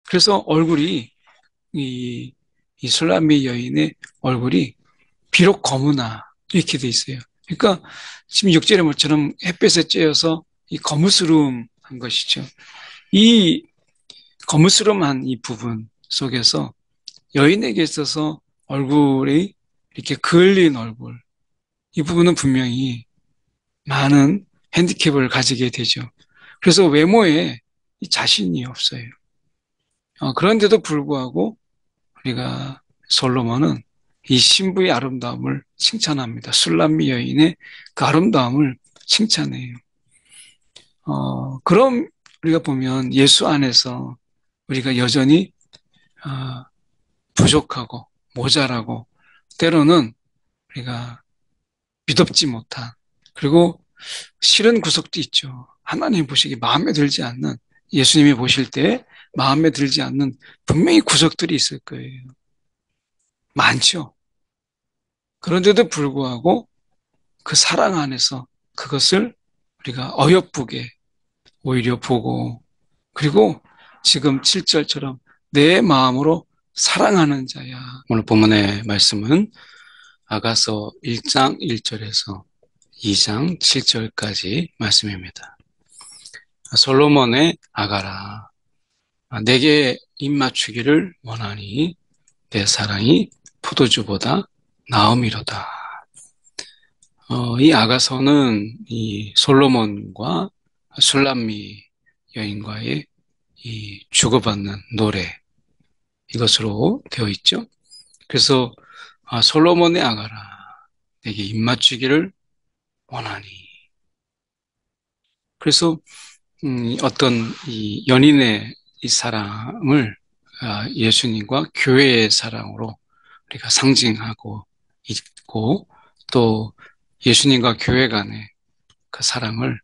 그래서 얼굴이 이, 이 술람미 여인의 얼굴이 비록 검으나 이렇게 돼 있어요. 그러니까 지금 6절의 말처럼 햇볕에 쬐어서 이 거무스름한 것이죠. 이 거무스름한 이 부분 속에서 여인에게 있어서 얼굴이 이렇게 그을린 얼굴, 이 부분은 분명히 많은 핸디캡을 가지게 되죠. 그래서 외모에 자신이 없어요. 그런데도 불구하고 우리가 솔로몬은 이 신부의 아름다움을 칭찬합니다. 술람미 여인의 그 아름다움을 칭찬해요. 그럼 우리가 보면 예수 안에서 우리가 여전히 어, 부족하고 모자라고 때로는 우리가 믿업지 못한 그리고 싫은 구석도 있죠. 하나님 보시기 마음에 들지 않는 예수님이 보실 때 마음에 들지 않는 분명히 구석들이 있을 거예요. 많죠. 그런데도 불구하고 그 사랑 안에서 그것을 우리가 어여쁘게 오히려 보고 그리고 지금 7절처럼 내 마음으로 사랑하는 자야. 오늘 본문의 말씀은 아가서 1장 1절에서 2장 7절까지 말씀입니다. 솔로몬의 아가라, 내게 입맞추기를 원하니 내 사랑이 포도주보다 나음이로다. 이 아가서는 이 솔로몬과 술람미 여인과의 이 주고받는 노래, 이것으로 되어 있죠. 그래서 솔로몬의 아가라, 내게 입맞추기를 원하니. 그래서 어떤 이 연인의 이 사랑을 예수님과 교회의 사랑으로 우리가 상징하고 있고 또 예수님과 교회 간의 그 사랑을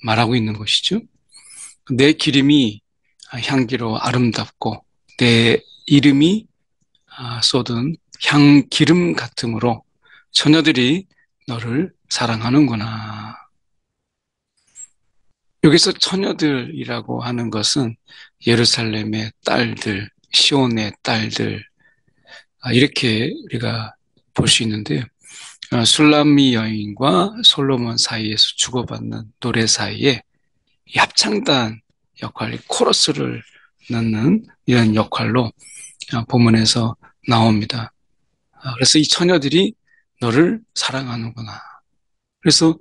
말하고 있는 것이죠. 내 기름이 향기로 아름답고 내 이름이 쏟은 향기름 같으므로 처녀들이 너를 사랑하는구나. 여기서 처녀들이라고 하는 것은 예루살렘의 딸들, 시온의 딸들, 이렇게 우리가 볼 수 있는데요. 술람미 여인과 솔로몬 사이에서 주고받는 노래 사이에 이 합창단 역할, 코러스를 넣는 이런 역할로 본문에서 나옵니다. 그래서 이 처녀들이 너를 사랑하는구나. 그래서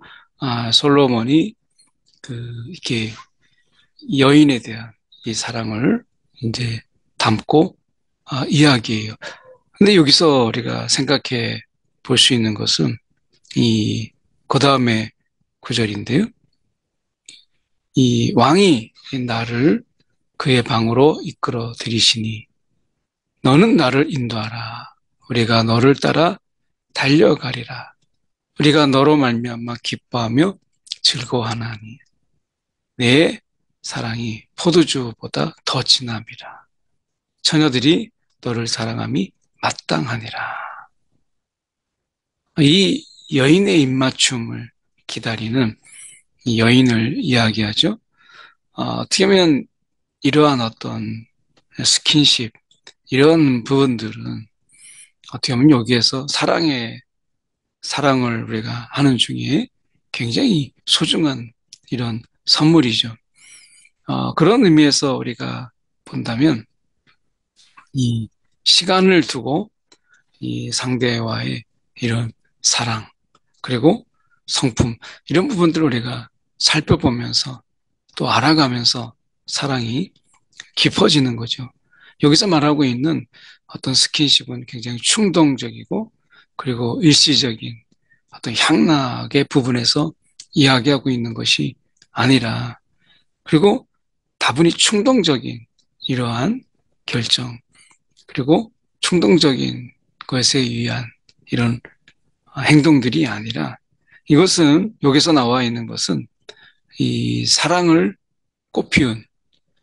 솔로몬이 이렇게 여인에 대한 이 사랑을 이제 담고 이야기해요. 근데 여기서 우리가 생각해 볼 수 있는 것은 그 다음에 구절인데요. 이 왕이 나를 그의 방으로 이끌어 들이시니 너는 나를 인도하라. 우리가 너를 따라 달려가리라. 우리가 너로 말미암아 기뻐하며 즐거워하나니 내 사랑이 포도주보다 더 진함이라. 처녀들이 너를 사랑함이 마땅하니라. 이 여인의 입맞춤을 기다리는 이 여인을 이야기하죠. 어떻게 보면 이러한 어떤 스킨십, 이런 부분들은 어떻게 보면 여기에서 사랑을 우리가 하는 중에 굉장히 소중한 이런 선물이죠. 그런 의미에서 우리가 본다면 이 시간을 두고 이 상대와의 이런 사랑, 그리고 성품, 이런 부분들을 우리가 살펴보면서 또 알아가면서 사랑이 깊어지는 거죠. 여기서 말하고 있는 어떤 스킨십은 굉장히 충동적이고 그리고 일시적인 어떤 향락의 부분에서 이야기하고 있는 것이 아니라 그리고 다분히 충동적인 이러한 결정 그리고 충동적인 것에 의한 이런 행동들이 아니라 이것은 여기서 나와 있는 것은 이 사랑을 꽃피운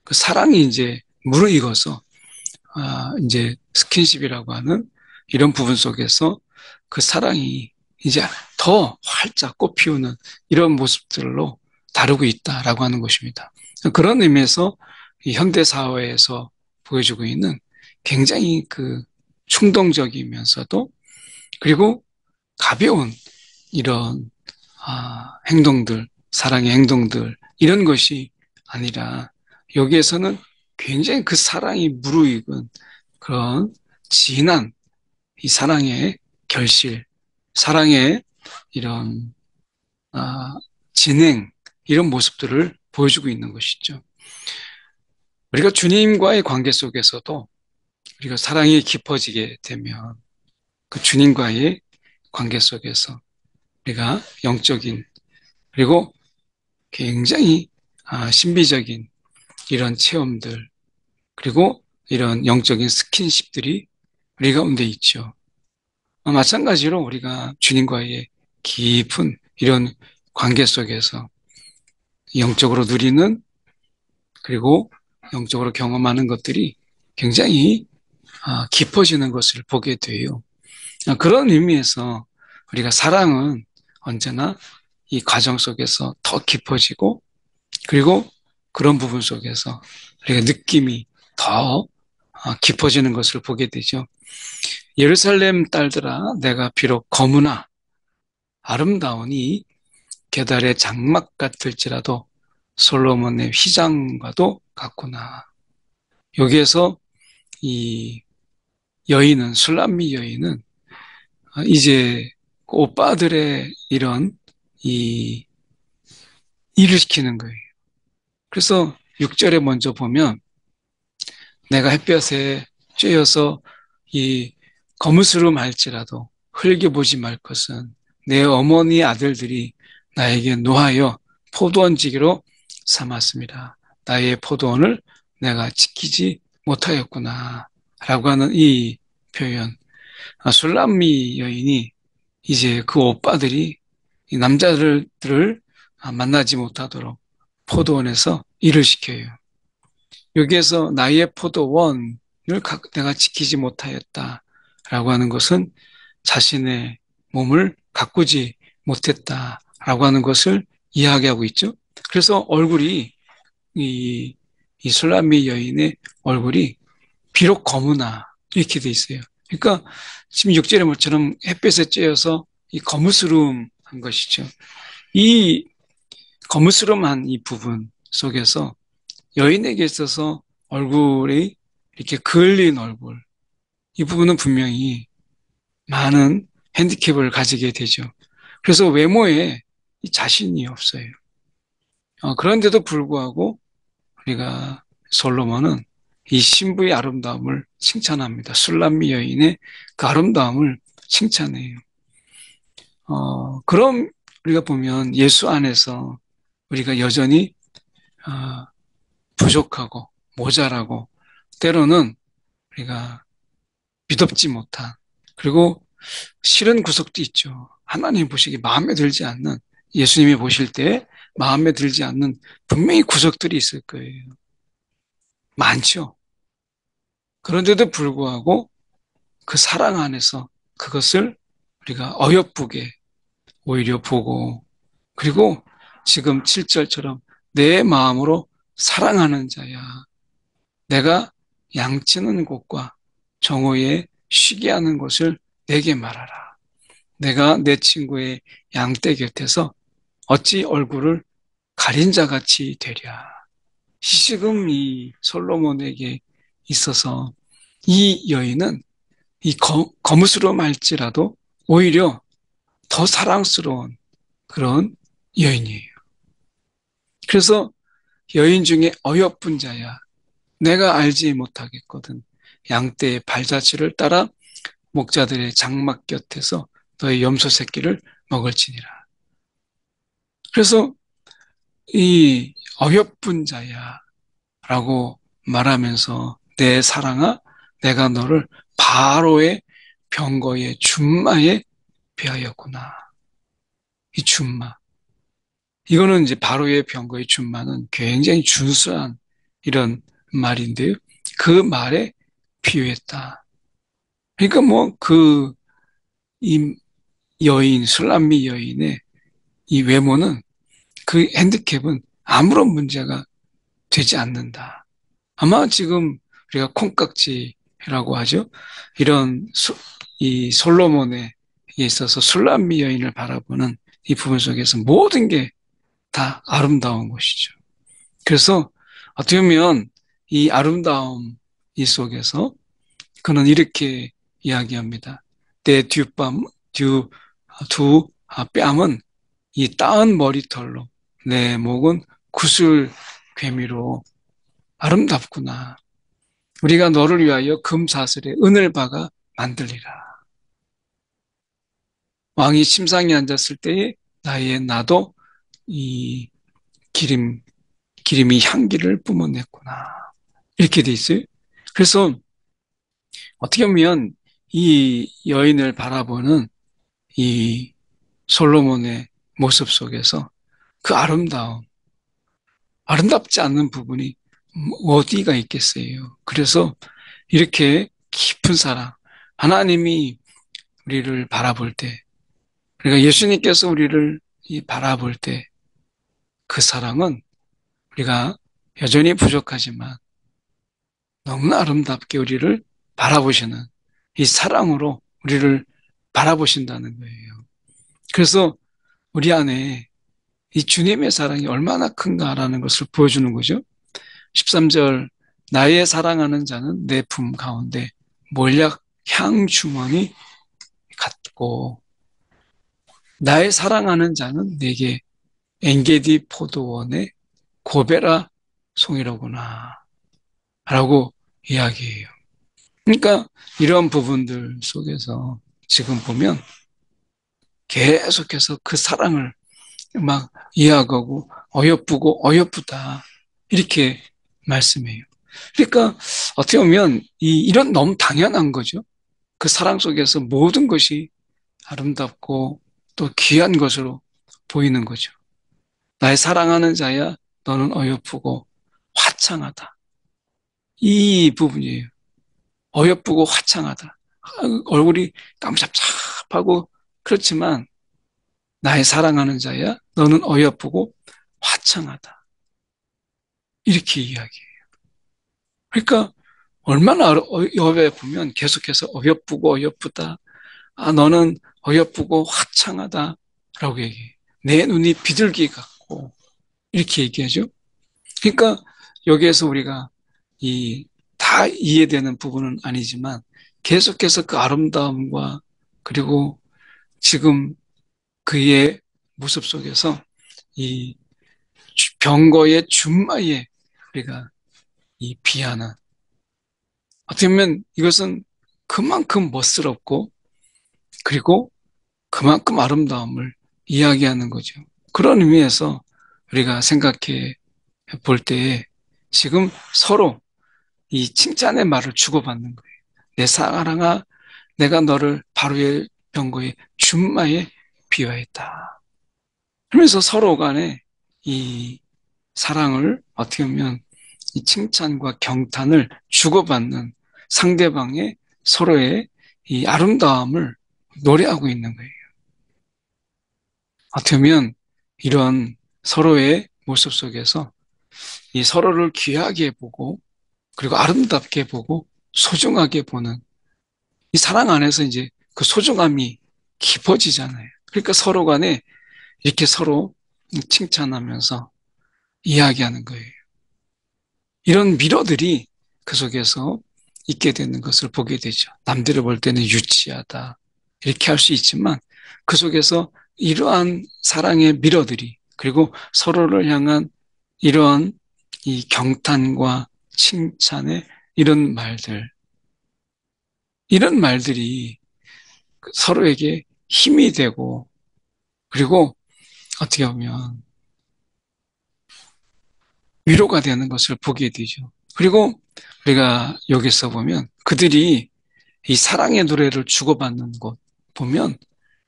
그 사랑이 이제 무르익어서 이제 스킨십이라고 하는 이런 부분 속에서 그 사랑이 이제 더 활짝 꽃피우는 이런 모습들로 다루고 있다라고 하는 것입니다. 그런 의미에서 이 현대 사회에서 보여주고 있는 굉장히 충동적이면서도 그리고 가벼운 이런 행동들, 사랑의 행동들 이런 것이 아니라 여기에서는 굉장히 그 사랑이 무르익은 그런 진한 이 사랑의 결실, 사랑의 이런 진행 이런 모습들을 보여주고 있는 것이죠. 우리가 주님과의 관계 속에서도 우리가 사랑이 깊어지게 되면 그 주님과의 관계 속에서 우리가 영적인 그리고 굉장히 신비적인 이런 체험들 그리고 이런 영적인 스킨십들이 우리 가운데 있죠. 마찬가지로 우리가 주님과의 깊은 이런 관계 속에서 영적으로 누리는 그리고 영적으로 경험하는 것들이 굉장히 깊어지는 것을 보게 돼요. 그런 의미에서 우리가 사랑은 언제나 이 과정 속에서 더 깊어지고 그리고 그런 부분 속에서 우리가 느낌이 더 깊어지는 것을 보게 되죠. 예루살렘 딸들아 내가 비록 거무나 아름다우니 게달의 장막 같을지라도 솔로몬의 휘장과도 같구나. 여기에서 이 여인은 술람미 여인은 이제 오빠들의 이런 이 일을 시키는 거예요. 그래서 6절에 먼저 보면 내가 햇볕에 쬐어서 이 거무스름할지라도 흘겨보지 말 것은 내 어머니 아들들이 나에게 노하여 포도원지기로 삼았습니다. 나의 포도원을 내가 지키지 못하였구나. 라고 하는 이 표현. 술람미 여인이 이제 그 오빠들이 이 남자들을 만나지 못하도록 포도원에서 일을 시켜요. 여기에서 나의 포도원을 내가 지키지 못하였다라고 하는 것은 자신의 몸을 가꾸지 못했다라고 하는 것을 이야기하고 있죠. 그래서 얼굴이 이, 이 술람미 여인의 얼굴이 비록 거무나 이렇게 돼 있어요. 그러니까 지금 6절의 말처럼 햇볕에 쬐어서 이 거무스름한 것이죠. 이 거무스름한 이 부분 속에서 여인에게 있어서 얼굴이 이렇게 그을린 얼굴, 이 부분은 분명히 많은 핸디캡을 가지게 되죠. 그래서 외모에 자신이 없어요. 그런데도 불구하고 우리가 솔로몬은 이 신부의 아름다움을 칭찬합니다. 술람미 여인의 그 아름다움을 칭찬해요. 그럼 우리가 보면 예수 안에서 우리가 여전히 어, 부족하고 모자라고 때로는 우리가 믿업지 못한 그리고 싫은 구석도 있죠. 하나님 보시기 마음에 들지 않는 예수님이 보실 때 마음에 들지 않는 분명히 구석들이 있을 거예요. 많죠. 그런데도 불구하고 그 사랑 안에서 그것을 우리가 어여쁘게 오히려 보고 그리고 지금 7절처럼 내 마음으로 사랑하는 자야. 내가 양치는 곳과 정오에 쉬게 하는 곳을 내게 말하라. 내가 내 친구의 양떼 곁에서 어찌 얼굴을 가린 자 같이 되랴. 지금 이 솔로몬에게 있어서 이 여인은 이 거무스름할지라도 오히려 더 사랑스러운 그런 여인이에요. 그래서 여인 중에 어여쁜 자야. 내가 알지 못하겠거든. 양떼의 발자취를 따라 목자들의 장막 곁에서 너의 염소 새끼를 먹을지니라. 그래서 이 어여쁜 자야 라고 말하면서 내 사랑아 내가 너를 바로의 병거의 준마에 배하였구나. 이 준마. 이거는 이제 바로의 병거의 준마는 굉장히 준수한 이런 말인데요. 그 말에 비유했다. 그러니까 이 여인, 술람미 여인의 이 외모는 그 핸디캡은 아무런 문제가 되지 않는다. 아마 지금 우리가 콩깍지라고 하죠. 이런 이 솔로몬에 있어서 술람미 여인을 바라보는 이 부분 속에서 모든 게 다 아름다운 것이죠. 그래서 어떻게 보면 이 아름다움 이 속에서 그는 이렇게 이야기합니다. 내 두 뺨은 이 따은 머리털로 내 목은 구슬 괴미로 아름답구나. 우리가 너를 위하여 금사슬에 은을 박아 만들리라. 왕이 침상에 앉았을 때에 나도 이 기름, 기름이 향기를 뿜어냈구나. 이렇게 돼 있어요. 그래서 어떻게 보면 이 여인을 바라보는 이 솔로몬의 모습 속에서 그 아름답지 않는 부분이 어디가 있겠어요. 그래서 이렇게 깊은 사랑, 하나님이 우리를 바라볼 때, 그러니까 예수님께서 우리를 바라볼 때 그 사랑은 우리가 여전히 부족하지만 너무나 아름답게 우리를 바라보시는 이 사랑으로 우리를 바라보신다는 거예요. 그래서 우리 안에 이 주님의 사랑이 얼마나 큰가라는 것을 보여주는 거죠. 13절, 나의 사랑하는 자는 내 품 가운데 몰약 향 주머니 같고, 나의 사랑하는 자는 내게 엔게디 포도원의 고베라 송이로구나 라고 이야기해요. 그러니까 이런 부분들 속에서 지금 보면 계속해서 그 사랑을 막 이해하고 어여쁘다 이렇게 말씀해요. 그러니까 어떻게 보면 이런 너무 당연한 거죠. 그 사랑 속에서 모든 것이 아름답고 또 귀한 것으로 보이는 거죠. 나의 사랑하는 자야 너는 어여쁘고 화창하다. 이 부분이에요. 어여쁘고 화창하다. 얼굴이 깜잡잡하고 그렇지만 나의 사랑하는 자야 너는 어여쁘고 화창하다. 이렇게 이야기해요. 그러니까 얼마나 어여쁘면 계속해서 어여쁘고 어여쁘다. 너는 어여쁘고 화창하다. 라고 얘기해요. 내 눈이 비둘기 같고 이렇게 얘기하죠. 그러니까 여기에서 우리가 다 이해되는 부분은 아니지만 계속해서 그 아름다움과 그리고 지금 그의 모습 속에서 이 병거의 준마에 우리가 비하는 어떻게 보면 이것은 그만큼 멋스럽고 그리고 그만큼 아름다움을 이야기하는 거죠. 그런 의미에서 우리가 생각해 볼 때에 지금 서로 이 칭찬의 말을 주고받는 거예요. 내 사랑아, 내가 너를 바로의 병거의 준마에 비유했다. 그러면서 서로 간에 이 사랑을 어떻게 보면 이 칭찬과 경탄을 주고받는 상대방의 서로의 이 아름다움을 노래하고 있는 거예요. 어떻게 보면 이런 서로의 모습 속에서 이 서로를 귀하게 보고 그리고 아름답게 보고 소중하게 보는 이 사랑 안에서 이제 그 소중함이 깊어지잖아요. 그러니까 서로 간에 이렇게 서로 칭찬하면서 이야기하는 거예요. 이런 미러들이 그 속에서 있게 되는 것을 보게 되죠. 남들을 볼 때는 유치하다. 이렇게 할 수 있지만 그 속에서 이러한 사랑의 미러들이 그리고 서로를 향한 이러한 이 경탄과 칭찬의 이런 말들이 서로에게 힘이 되고 그리고 어떻게 보면 위로가 되는 것을 보게 되죠. 그리고 우리가 여기서 보면 그들이 이 사랑의 노래를 주고받는 곳 보면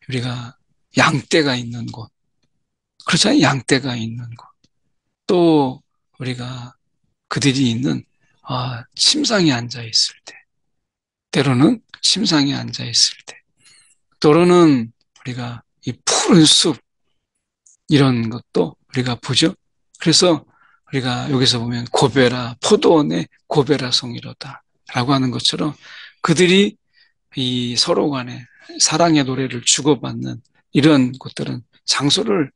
우리가 양떼가 있는 곳, 그렇잖아요. 양떼가 있는 곳. 또 우리가 그들이 있는 침상에 앉아 있을 때, 때로는 침상에 앉아 있을 때, 때로는 우리가 이 푸른 숲 이런 것도 우리가 보죠. 그래서 우리가 여기서 보면 고베라, 포도원의 고베라 송이로다 라고 하는 것처럼 그들이 이 서로 간에 사랑의 노래를 주고받는 이런 곳들은 장소를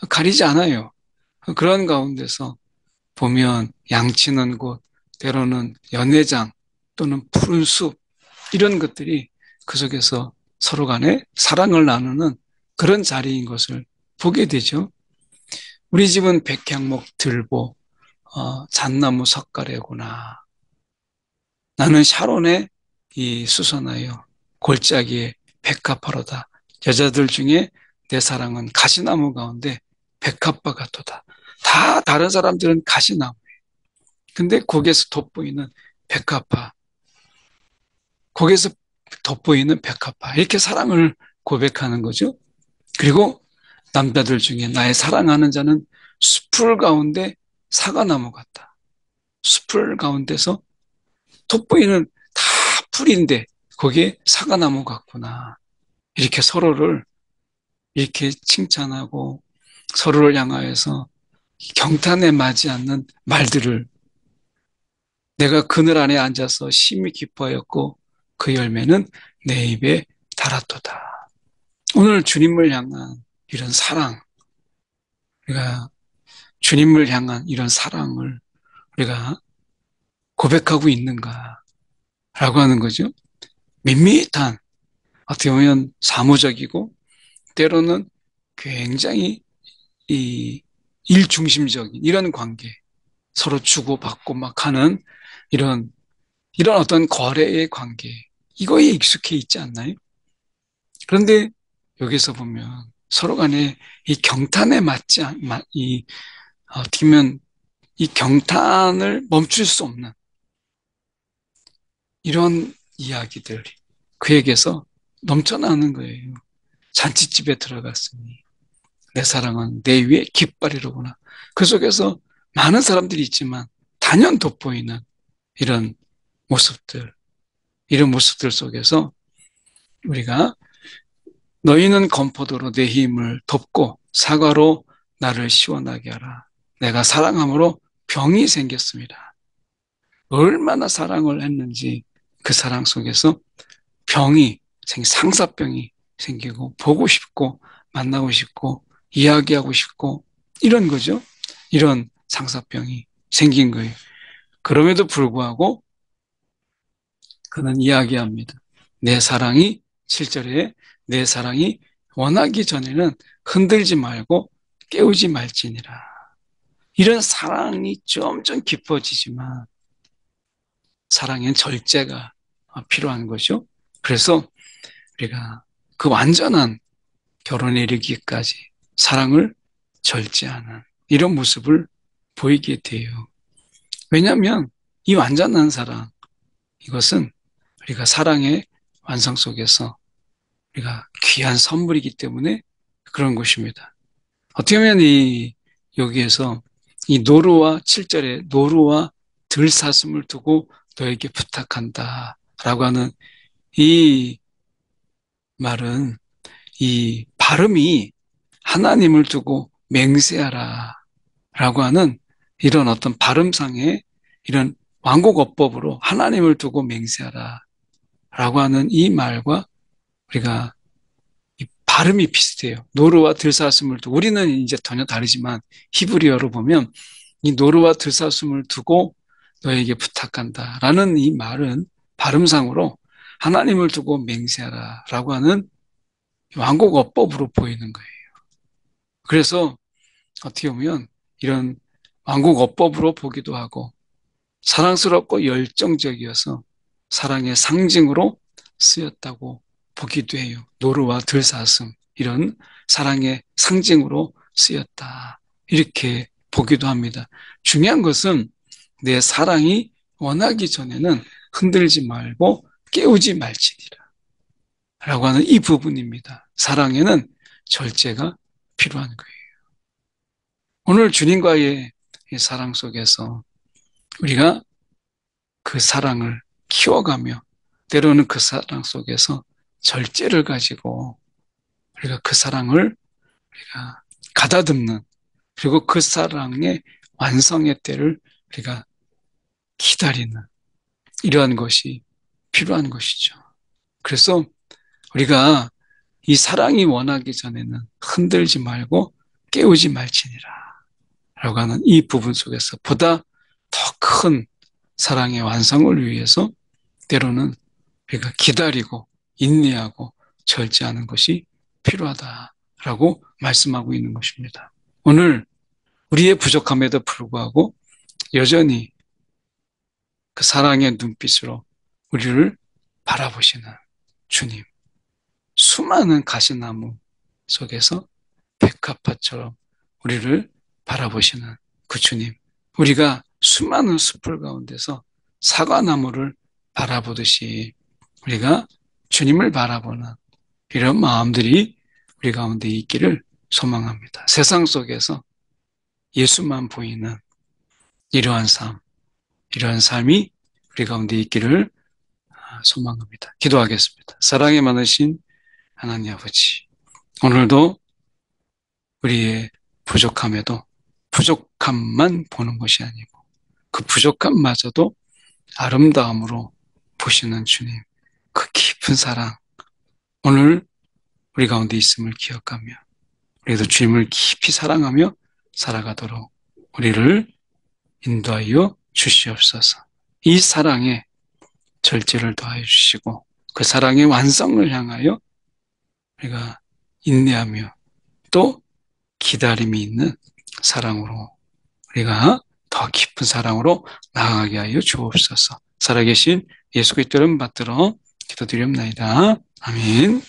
가리지 않아요. 그런 가운데서 보면 양치는 곳, 때로는 연회장 또는 푸른 숲 이런 것들이 그 속에서 서로 간에 사랑을 나누는 그런 자리인 것을 보게 되죠. 우리 집은 백향목 들보, 잣나무 석가래구나. 나는 샤론의 이 수선하여 골짜기에 백합화로다. 여자들 중에 내 사랑은 가시나무 가운데 백합화 같도다. 다 다른 사람들은 가시나무. 근데 거기에서 돋보이는 백합화, 거기에서 돋보이는 백합화. 이렇게 사랑을 고백하는 거죠. 그리고 남자들 중에 나의 사랑하는 자는 숲풀 가운데 사과나무 같다. 숲풀 가운데서 돋보이는 다 풀인데 거기에 사과나무 같구나. 이렇게 서로를 이렇게 칭찬하고 서로를 향하여서 경탄에 맞지 않는 말들을 내가 그늘 안에 앉아서 심히 기뻐하였고 그 열매는 내 입에 달았도다. 오늘 주님을 향한 이런 사랑, 우리가 주님을 향한 이런 사랑을 우리가 고백하고 있는가라고 하는 거죠. 밋밋한 어떻게 보면 사무적이고 때로는 굉장히 이 일중심적인 이런 관계, 서로 주고받고 막 하는 이런 어떤 거래의 관계, 이거에 익숙해 있지 않나요? 그런데 여기서 보면 서로 간에 이 경탄에 맞지 이 어떻게 보면 이 경탄을 멈출 수 없는 이런 이야기들이 그에게서 넘쳐나는 거예요. 잔치집에 들어갔으니 내 사랑은 내 위에 깃발이로구나. 그 속에서 많은 사람들이 있지만 단연 돋보이는 이런 모습들, 이런 모습들 속에서 우리가 너희는 건포도로 내 힘을 덮고 사과로 나를 시원하게 하라. 내가 사랑함으로 병이 생겼습니다. 얼마나 사랑을 했는지 그 사랑 속에서 상사병이 생기고 보고 싶고 만나고 싶고 이야기하고 싶고 이런 거죠. 이런 상사병이 생긴 거예요. 그럼에도 불구하고 그는 이야기합니다. 내 사랑이 7절에 내 사랑이 원하기 전에는 흔들지 말고 깨우지 말지니라. 이런 사랑이 점점 깊어지지만 사랑엔 절제가 필요한 거죠. 그래서 우리가 그 완전한 결혼에 이르기까지 사랑을 절제하는 이런 모습을 보이게 돼요. 왜냐하면 이 완전한 사랑, 이것은 우리가 사랑의 완성 속에서 우리가 귀한 선물이기 때문에 그런 것입니다. 어떻게 보면 여기에서 이 노루와 7절에 노루와 들사슴을 두고 너에게 부탁한다 라고 하는 이 말은 이 발음이 하나님을 두고 맹세하라 라고 하는 이런 어떤 발음상의 이런 완곡어법으로 하나님을 두고 맹세하라 라고 하는 이 말과 우리가 이 발음이 비슷해요. 노루와 들사슴을 두고 우리는 이제 전혀 다르지만 히브리어로 보면 이 노루와 들사슴을 두고 너에게 부탁한다 라는 이 말은 발음상으로 하나님을 두고 맹세하라 라고 하는 완곡어법으로 보이는 거예요. 그래서 어떻게 보면 이런 완곡어법으로 보기도 하고 사랑스럽고 열정적이어서 사랑의 상징으로 쓰였다고 보기도 해요. 노루와 들사슴 이런 사랑의 상징으로 쓰였다. 이렇게 보기도 합니다. 중요한 것은 내 사랑이 원하기 전에는 흔들지 말고 깨우지 말지니라 라고 하는 이 부분입니다. 사랑에는 절제가 필요한 거예요. 오늘 주님과의 사랑 속에서 우리가 그 사랑을 키워가며 때로는 그 사랑 속에서 절제를 가지고 우리가 그 사랑을 우리가 가다듬는 그리고 그 사랑에 완성의 때를 우리가 기다리는 이러한 것이 필요한 것이죠. 그래서 우리가 이 사랑이 원하기 전에는 흔들지 말고 깨우지 말지니라 라고 하는 이 부분 속에서 보다 더 큰 사랑의 완성을 위해서 때로는 우리가 기다리고 인내하고 절제하는 것이 필요하다라고 말씀하고 있는 것입니다. 오늘 우리의 부족함에도 불구하고 여전히 그 사랑의 눈빛으로 우리를 바라보시는 주님, 수많은 가시나무 속에서 백합화처럼 우리를 바라보시는 그 주님, 우리가 수많은 숲을 가운데서 사과나무를 바라보듯이 우리가 주님을 바라보는 이런 마음들이 우리 가운데 있기를 소망합니다. 세상 속에서 예수만 보이는 이러한 삶, 이러한 삶이 우리 가운데 있기를 소망합니다. 기도하겠습니다. 사랑이 많으신 하나님 아버지, 오늘도 우리의 부족함에도 부족함만 보는 것이 아니고 그 부족함마저도 아름다움으로 보시는 주님, 그 깊은 사랑, 오늘 우리 가운데 있음을 기억하며 우리도 주님을 깊이 사랑하며 살아가도록 우리를 인도하여 주시옵소서. 이 사랑에 절제를 더하여 주시고 그 사랑의 완성을 향하여 우리가 인내하며 또 기다림이 있는 사랑으로 우리가 더 깊은 사랑으로 나아가게 하여 주옵소서. 살아계신 예수 그리스도 이름 받들어 기도드립니다. 아멘.